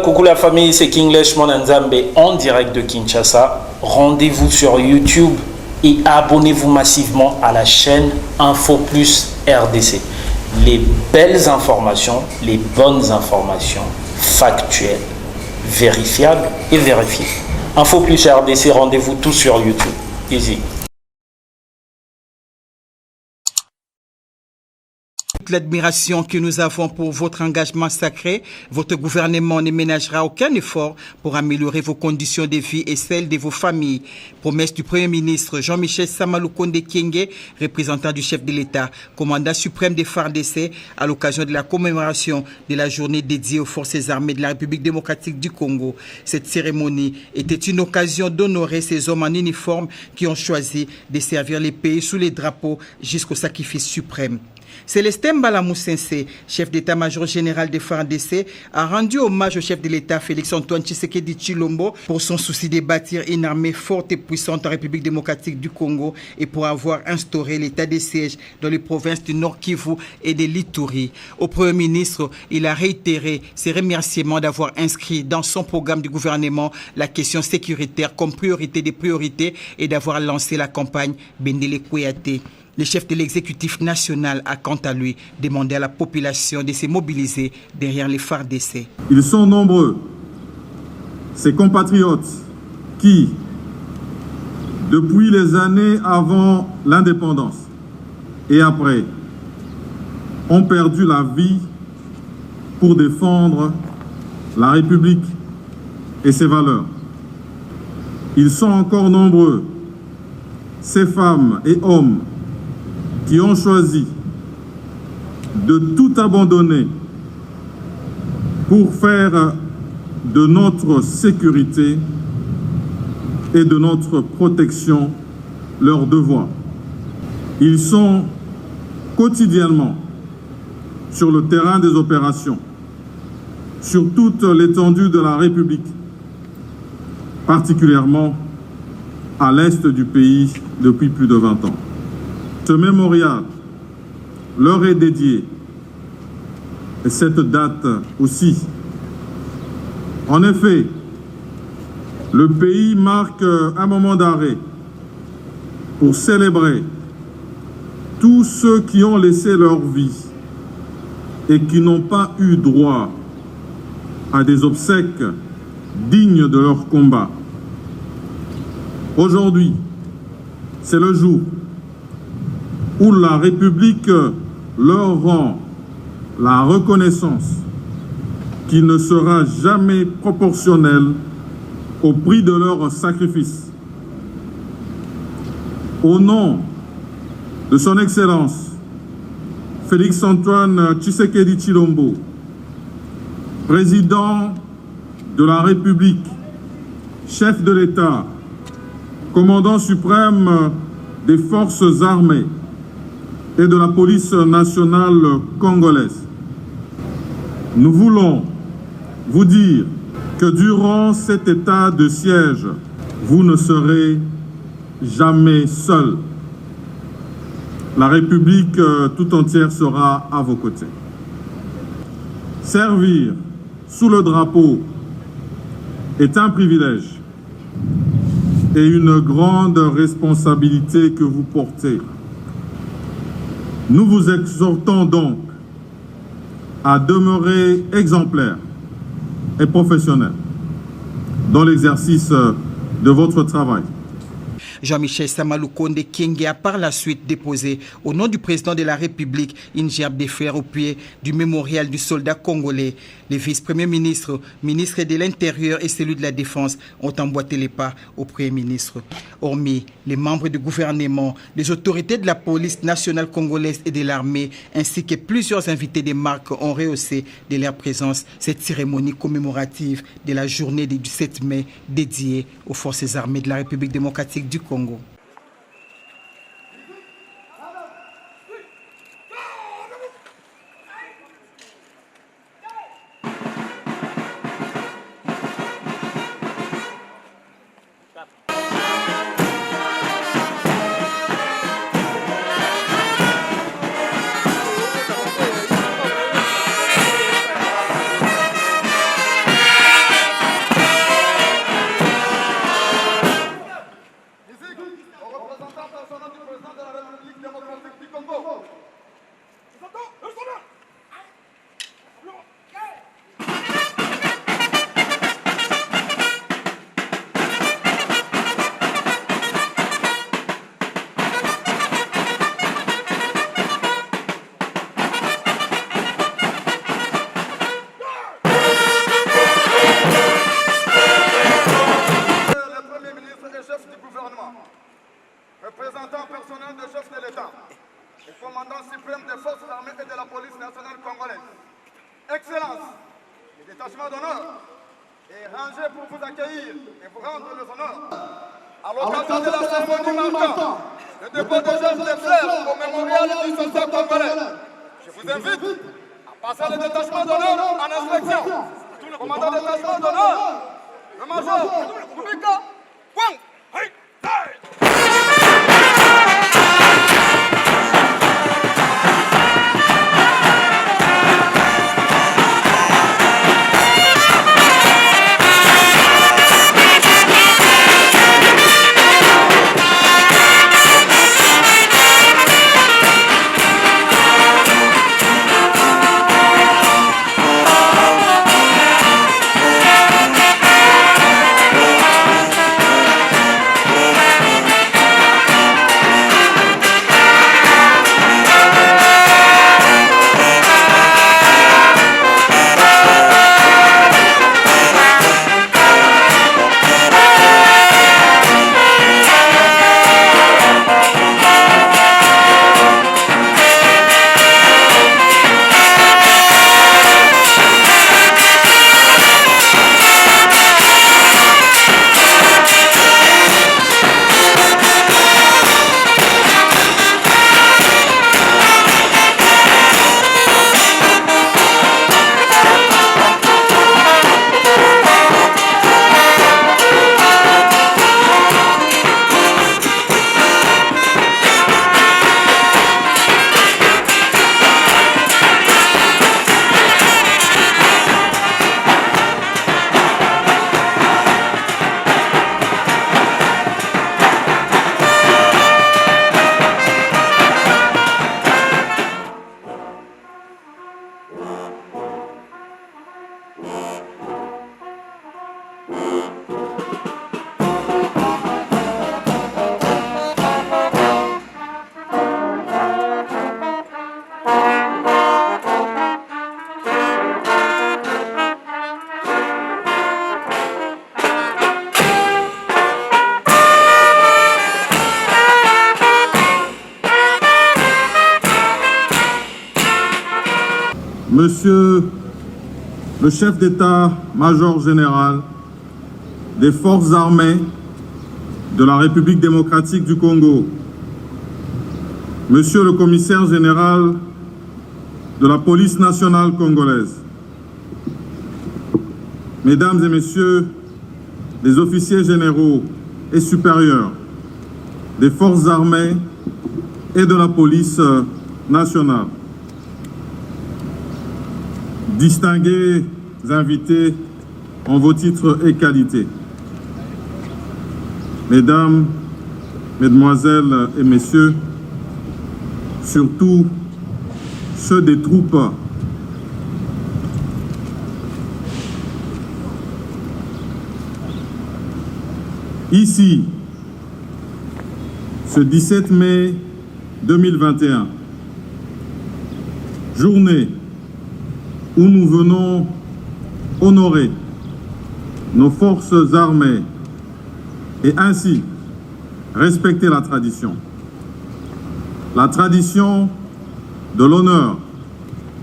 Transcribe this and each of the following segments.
Coucou la famille, c'est Kinglish Monanzambe en direct de Kinshasa. Rendez-vous sur YouTube et abonnez-vous massivement à la chaîne Info Plus RDC. Les belles informations, les bonnes informations factuelles, vérifiables et vérifiées. Info Plus RDC, rendez-vous tout sur YouTube. Easy. L'admiration que nous avons pour votre engagement sacré, votre gouvernement ne ménagera aucun effort pour améliorer vos conditions de vie et celles de vos familles. Promesse du Premier ministre Jean-Michel Samalukonde Kyenge, représentant du chef de l'État, commandant suprême des FARDC, à l'occasion de la commémoration de la journée dédiée aux forces armées de la République démocratique du Congo. Cette cérémonie était une occasion d'honorer ces hommes en uniforme qui ont choisi de servir les pays sous les drapeaux jusqu'au sacrifice suprême. Célestin Mbala-Moussense, chef d'état-major général des FARDC, a rendu hommage au chef de l'État Félix-Antoine Tshisekedi Tshilombo pour son souci de bâtir une armée forte et puissante en République démocratique du Congo et pour avoir instauré l'état de siège dans les provinces du Nord Kivu et de l'Ituri. Au Premier ministre, il a réitéré ses remerciements d'avoir inscrit dans son programme du gouvernement la question sécuritaire comme priorité des priorités et d'avoir lancé la campagne Bendele Kouyaté. Le chef de l'exécutif national a quant à lui demandé à la population de se mobiliser derrière les FARDC. Ils sont nombreux, ces compatriotes qui, depuis les années avant l'indépendance et après, ont perdu la vie pour défendre la République et ses valeurs. Ils sont encore nombreux, ces femmes et hommes qui ont choisi de tout abandonner pour faire de notre sécurité et de notre protection leur devoir. Ils sont quotidiennement sur le terrain des opérations, sur toute l'étendue de la République, particulièrement à l'est du pays depuis plus de 20 ans. Ce mémorial leur est dédié, et cette date aussi. En effet, le pays marque un moment d'arrêt pour célébrer tous ceux qui ont laissé leur vie et qui n'ont pas eu droit à des obsèques dignes de leur combat. Aujourd'hui, c'est le jour où la République leur rend la reconnaissance qui ne sera jamais proportionnelle au prix de leur sacrifice. Au nom de son Excellence, Félix-Antoine Tshisekedi Tshilombo, président de la République, chef de l'État, commandant suprême des forces armées, et de la police nationale congolaise. Nous voulons vous dire que durant cet état de siège, vous ne serez jamais seul. La République tout entière sera à vos côtés. Servir sous le drapeau est un privilège et une grande responsabilité que vous portez. Nous vous exhortons donc à demeurer exemplaires et professionnels dans l'exercice de votre travail. Jean-Michel Samalukonde Kyenge a par la suite déposé au nom du président de la République une gerbe de fleurs au pied du mémorial du soldat congolais. Les vice-premiers ministres, ministres de l'Intérieur et celui de la Défense ont emboîté les pas au Premier ministre. Hormis les membres du gouvernement, les autorités de la police nationale congolaise et de l'armée, ainsi que plusieurs invités des marques ont rehaussé de leur présence cette cérémonie commémorative de la journée du 17 mai dédiée aux forces armées de la République démocratique du Congo. est rangé pour vous accueillir et vous rendre les honneurs. À l'occasion de la cérémonie marquant le dépôt des gestes de fleurs au mémorial du soldat congolais, je vous invite à passer le détachement d'honneur en inspection. Le commandant de détachement d'honneur, le major Kubika, Wang, Hey, Monsieur le chef d'état-major général des forces armées de la République démocratique du Congo, Monsieur le commissaire général de la police nationale congolaise, Mesdames et Messieurs les officiers généraux et supérieurs des forces armées et de la police nationale, distingués invités en vos titres et qualités, Mesdames, Mesdemoiselles et Messieurs, surtout ceux des troupes ici, ce 17 mai 2021, journée où nous venons honorer nos forces armées et ainsi respecter la tradition de l'honneur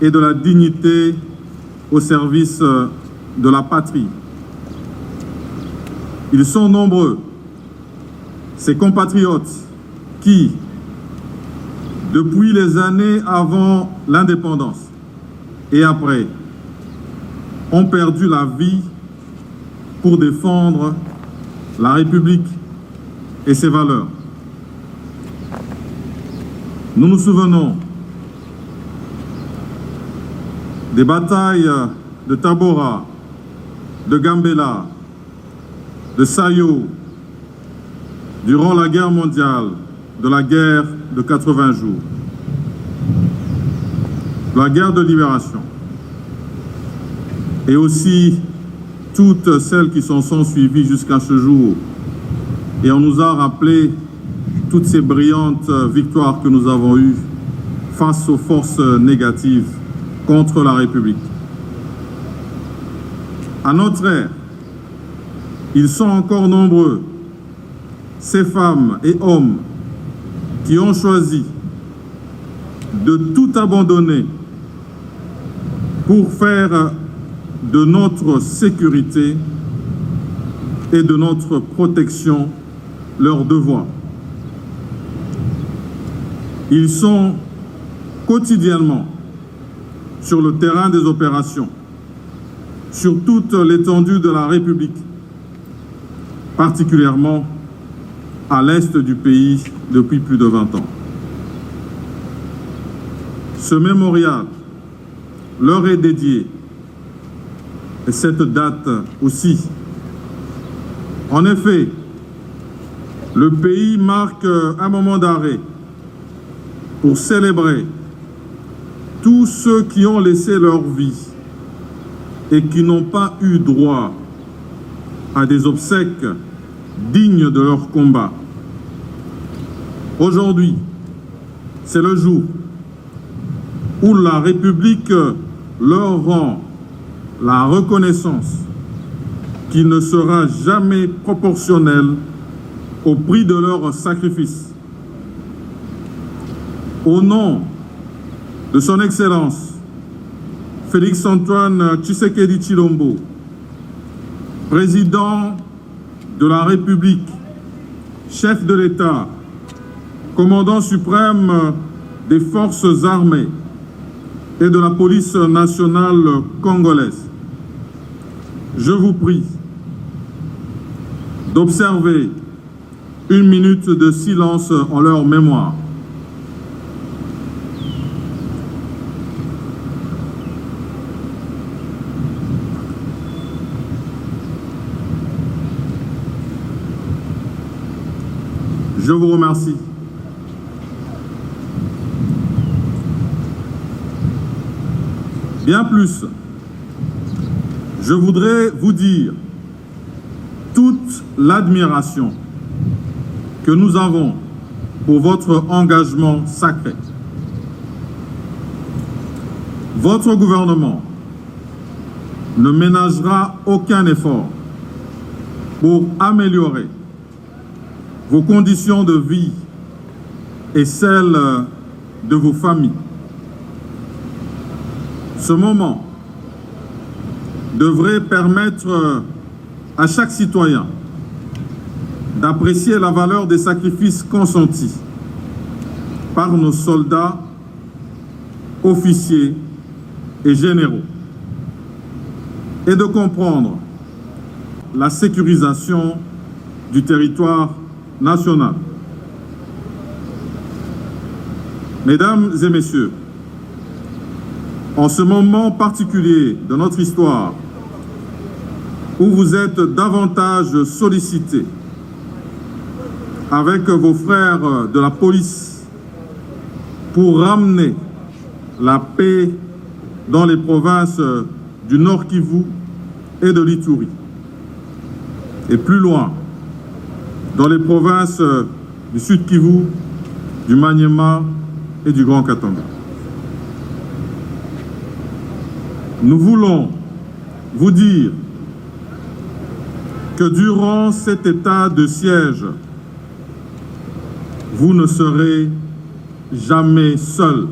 et de la dignité au service de la patrie. Ils sont nombreux, ces compatriotes qui, depuis les années avant l'indépendance et après, ont perdu la vie pour défendre la République et ses valeurs. Nous nous souvenons des batailles de Tabora, de Gambela, de Sayo, durant la guerre mondiale, de la guerre de 80 jours, la guerre de libération, et aussi toutes celles qui s'en sont suivies jusqu'à ce jour. Et on nous a rappelé toutes ces brillantes victoires que nous avons eues face aux forces négatives contre la République. À notre ère, ils sont encore nombreux, ces femmes et hommes qui ont choisi de tout abandonner pour faire de notre sécurité et de notre protection leur devoir. Ils sont quotidiennement sur le terrain des opérations, sur toute l'étendue de la République, particulièrement à l'est du pays depuis plus de 20 ans. Ce mémorial leur est dédié, et cette date aussi. En effet, le pays marque un moment d'arrêt pour célébrer tous ceux qui ont laissé leur vie et qui n'ont pas eu droit à des obsèques dignes de leur combat. Aujourd'hui, c'est le jour où la République leur rend la reconnaissance qui ne sera jamais proportionnelle au prix de leur sacrifice. Au nom de son Excellence, Félix-Antoine Tshisekedi Tshilombo, président de la République, chef de l'État, commandant suprême des forces armées et de la police nationale congolaise, je vous prie d'observer une minute de silence en leur mémoire. Je vous remercie. Bien plus, je voudrais vous dire toute l'admiration que nous avons pour votre engagement sacré. Votre gouvernement ne ménagera aucun effort pour améliorer vos conditions de vie et celles de vos familles. Ce moment devrait permettre à chaque citoyen d'apprécier la valeur des sacrifices consentis par nos soldats, officiers et généraux et de comprendre la sécurisation du territoire national. Mesdames et messieurs, en ce moment particulier de notre histoire, où vous êtes davantage sollicités avec vos frères de la police pour ramener la paix dans les provinces du Nord Kivu et de l'Ituri, et plus loin, dans les provinces du Sud Kivu, du Maniema et du Grand Katanga. Nous voulons vous dire que durant cet état de siège, vous ne serez jamais seul.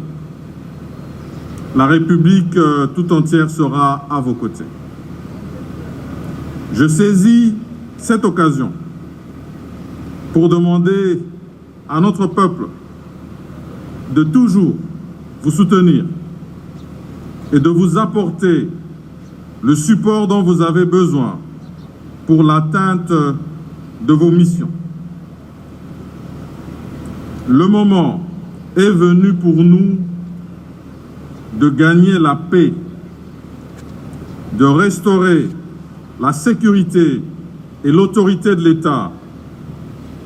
La République tout entière sera à vos côtés. Je saisis cette occasion pour demander à notre peuple de toujours vous soutenir et de vous apporter le support dont vous avez besoin pour l'atteinte de vos missions. Le moment est venu pour nous de gagner la paix, de restaurer la sécurité et l'autorité de l'État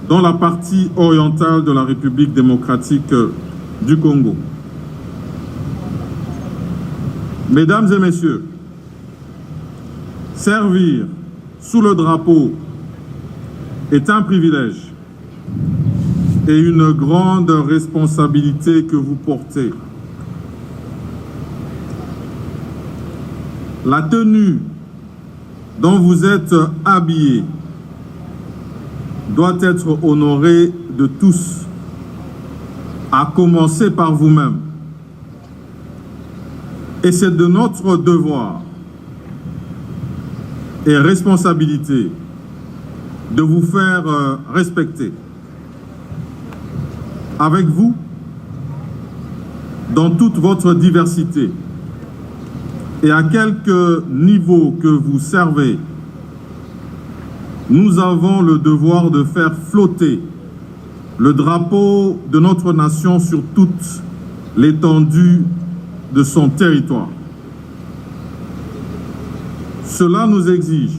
dans la partie orientale de la République démocratique du Congo. Mesdames et messieurs, servir sous le drapeau est un privilège et une grande responsabilité que vous portez. La tenue dont vous êtes habillés doit être honorée de tous, à commencer par vous-même. Et c'est de notre devoir et responsabilité de vous faire respecter. Avec vous, dans toute votre diversité, et à quelque niveau que vous servez, nous avons le devoir de faire flotter le drapeau de notre nation sur toute l'étendue de son territoire. Cela nous exige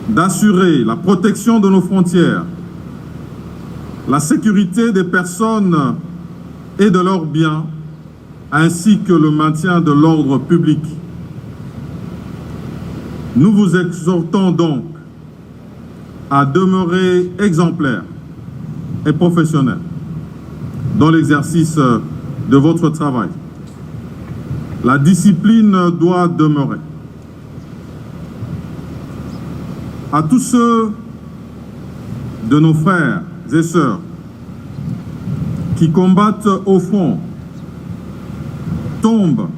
d'assurer la protection de nos frontières, la sécurité des personnes et de leurs biens, ainsi que le maintien de l'ordre public. Nous vous exhortons donc à demeurer exemplaires et professionnels dans l'exercice de votre travail. La discipline doit demeurer. À tous ceux de nos frères et sœurs qui combattent au front, tombent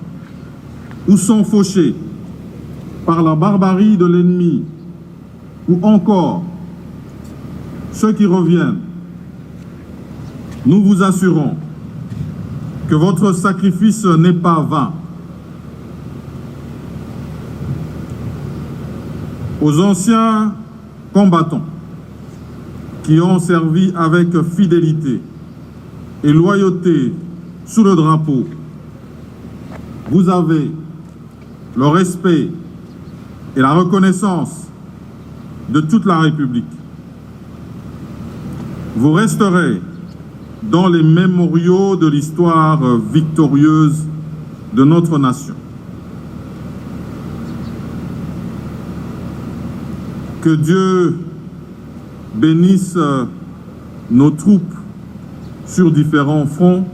ou sont fauchés par la barbarie de l'ennemi, ou encore ceux qui reviennent, nous vous assurons que votre sacrifice n'est pas vain. Aux anciens combattants qui ont servi avec fidélité et loyauté sous le drapeau, vous avez le respect et la reconnaissance de toute la République. Vous resterez dans les mémoriaux de l'histoire victorieuse de notre nation. Que Dieu bénisse nos troupes sur différents fronts.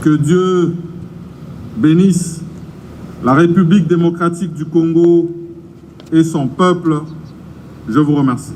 Que Dieu bénisse la République démocratique du Congo et son peuple. Je vous remercie.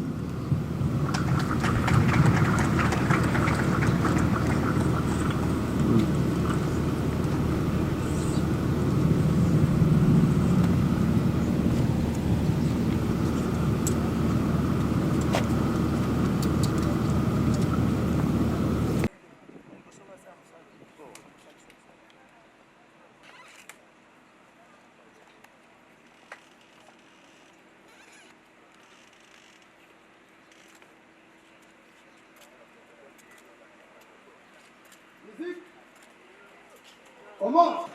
Comment?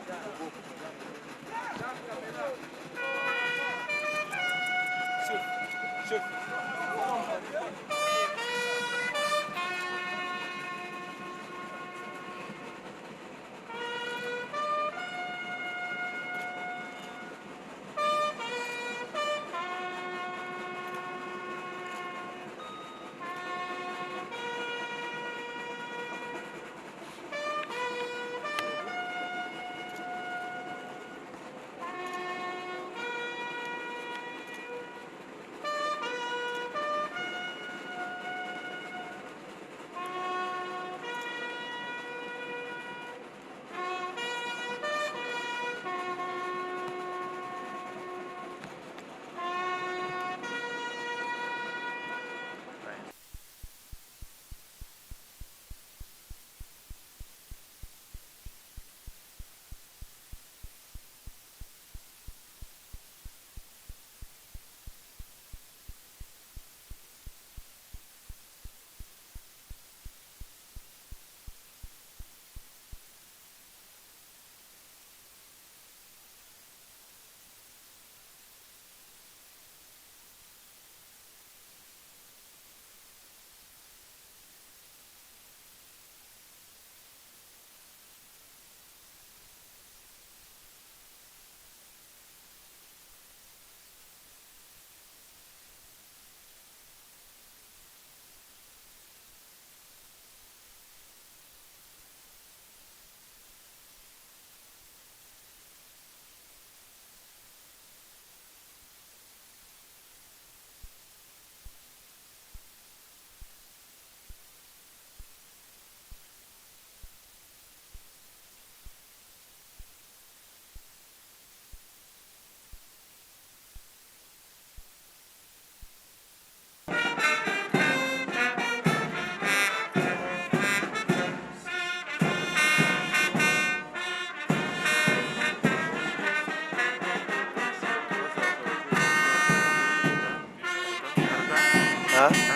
Hein?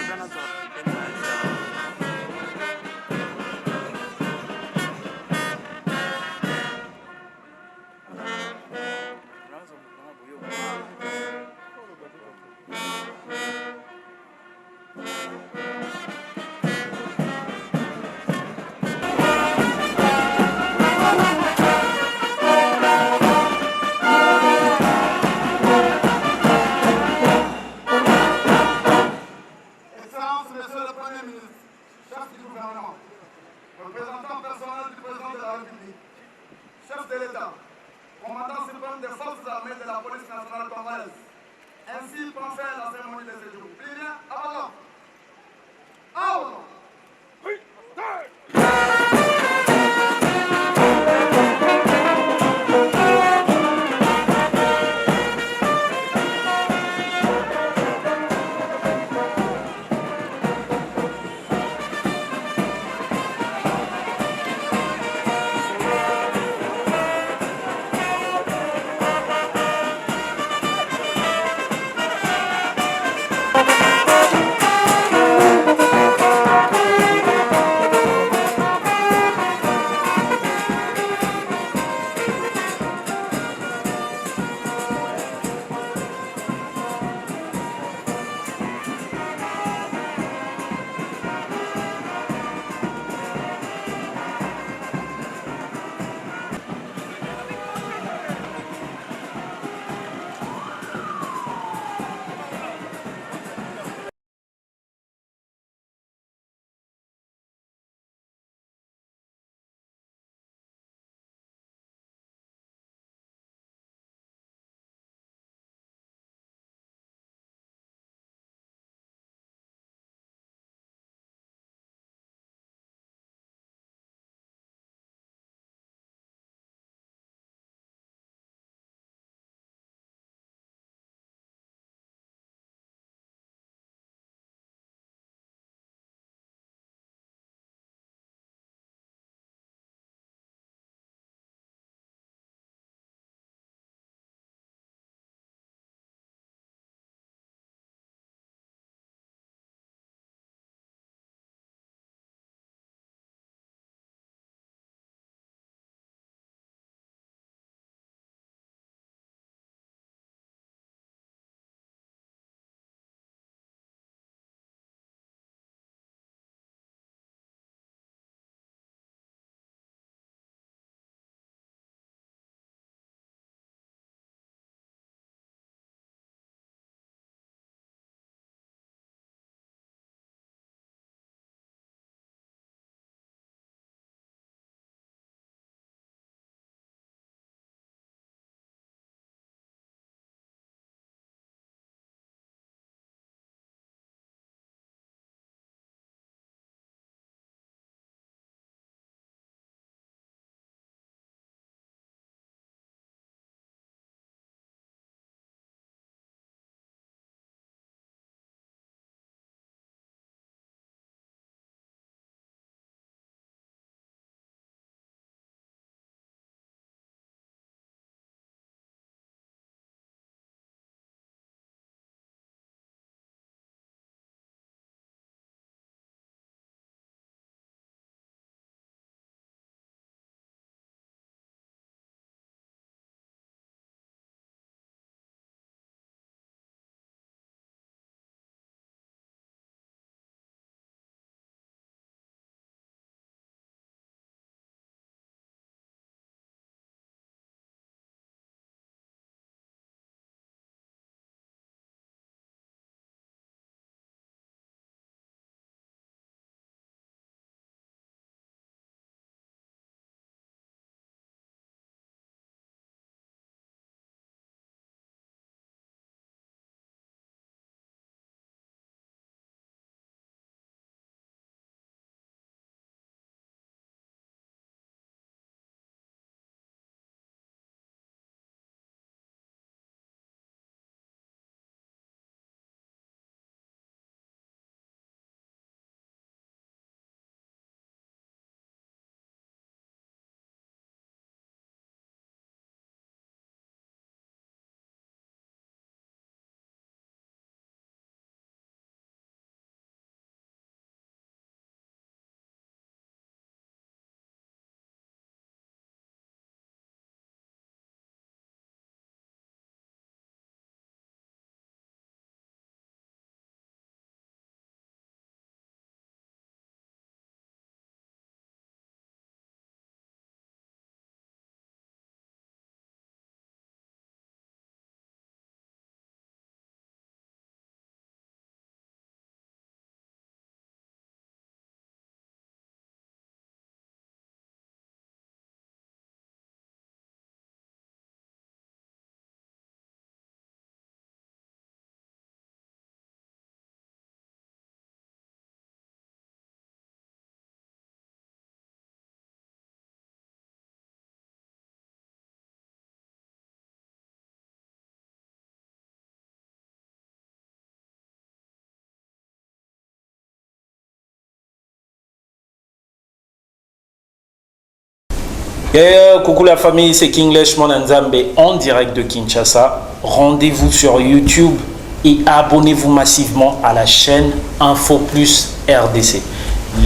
Coucou la famille, c'est Kinglish Monanzambe en direct de Kinshasa. Rendez-vous sur YouTube et abonnez-vous massivement à la chaîne Info Plus RDC.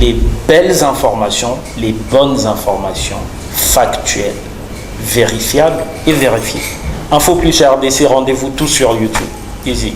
Les belles informations, les bonnes informations factuelles, vérifiables et vérifiées. Info Plus RDC, rendez-vous tout sur YouTube. Easy.